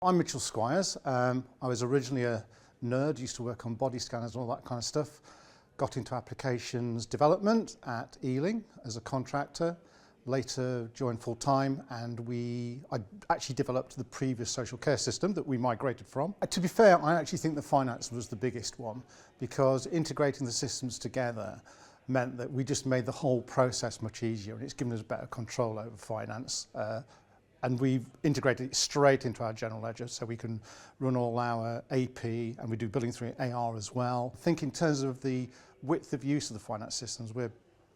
I'm Mitchell Squires. I was originally a nerd, used to work on body scanners and all that kind of stuff. Got into applications development at Ealing as a contractor. Later joined full-time, and I actually developed the previous social care system that we migrated from. To be fair, I actually think the finance was the biggest one, because integrating the systems together meant that we just made the whole process much easier, and it's given us better control over finance. And we've integrated it straight into our general ledger, so we can run all our AP, and we do billing through AR as well. I think in terms of the width of use of the finance systems, we're,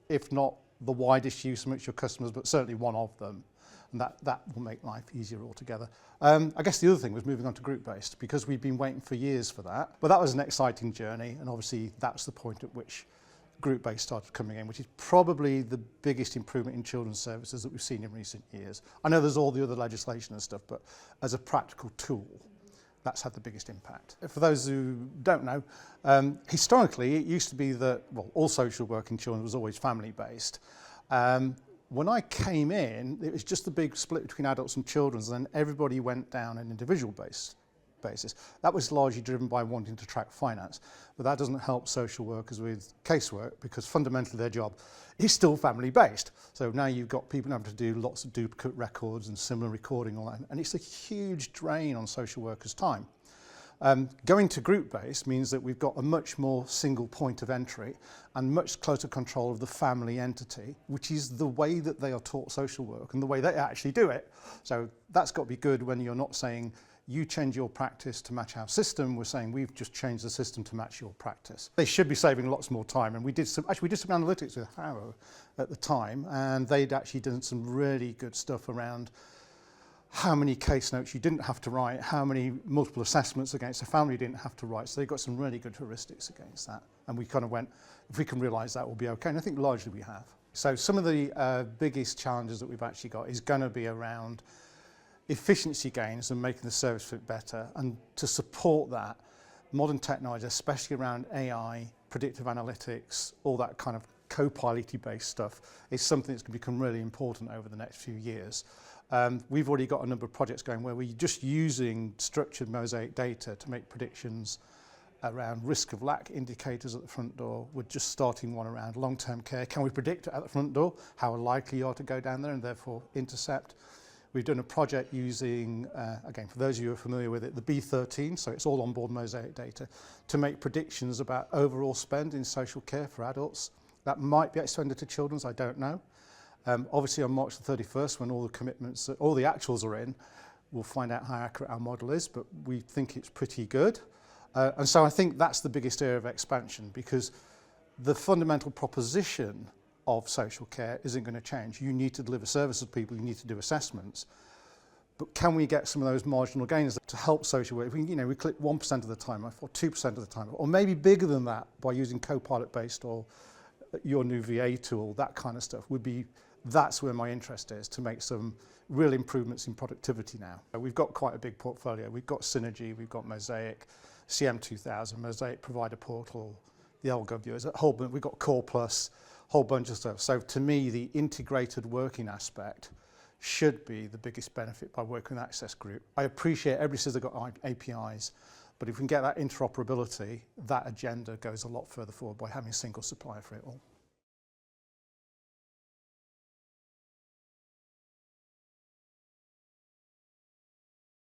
if not the widest use amongst your customers, but certainly one of them, and that will make life easier altogether. I guess the other thing was moving on to group-based, because we've been waiting for years for that. But that was an exciting journey, and obviously that's the point at which group-based started coming in, which is probably the biggest improvement in children's services that we've seen in recent years. I know there's all the other legislation and stuff, but as a practical tool, that's had the biggest impact. For those who don't know, historically it used to be that, well, all social work in children was always family-based. When I came in, it was just a big split between adults and children, and then everybody went down an individual basis. That was largely driven by wanting to track finance, but that doesn't help social workers with casework, because fundamentally their job is still family-based. So now you've got people having to do lots of duplicate records and similar recording, all that, and it's a huge drain on social workers' time. Going to group-based means that we've got a much more single point of entry and much closer control of the family entity, which is the way that they are taught social work and the way they actually do it. So that's got to be good when you're not saying, you change your practice to match our system. We're saying we've just changed the system to match your practice. They should be saving lots more time, and we did some analytics with Harrow at the time, and they'd actually done some really good stuff around how many case notes you didn't have to write, how many multiple assessments against a family you didn't have to write. So they got some really good heuristics against that, and we kind of went, if we can realise that, we'll be okay, and I think largely we have. So some of the biggest challenges that we've actually got is going to be around efficiency gains and making the service fit better, and to support that, modern technology, especially around AI, predictive analytics, all that kind of co-pilot based stuff, is something that's going to become really important over the next few years. We've already got a number of projects going where we're just using structured Mosaic data to make predictions around risk of lack indicators at the front door. We're just starting one around long-term care. Can we predict at the front door how likely you are to go down there and therefore intercept? We've done a project using, again, for those of you who are familiar with it, the B13, so it's all onboard Mosaic data, to make predictions about overall spend in social care for adults. That might be extended to children's, I don't know. Obviously on March the 31st, when all the commitments, all the actuals are in, we'll find out how accurate our model is, but we think it's pretty good. And so I think that's the biggest area of expansion, because the fundamental proposition of social care isn't going to change. You need to deliver services to people, you need to do assessments. But can we get some of those marginal gains to help social work? If we, we click 1% of the time off, or 2% of the time off, or maybe bigger than that by using co-pilot based or your new VA tool, that kind of stuff would be, that's where my interest is, to make some real improvements in productivity now. We've got quite a big portfolio. We've got Synergy, we've got Mosaic, CM2000, Mosaic Provider Portal, the LGov viewers, a whole bunch. We've got Core Plus, whole bunch of stuff. So to me, the integrated working aspect should be the biggest benefit by working with Access Group. I appreciate everybody says they've got APIs, but if we can get that interoperability, that agenda goes a lot further forward by having a single supplier for it all.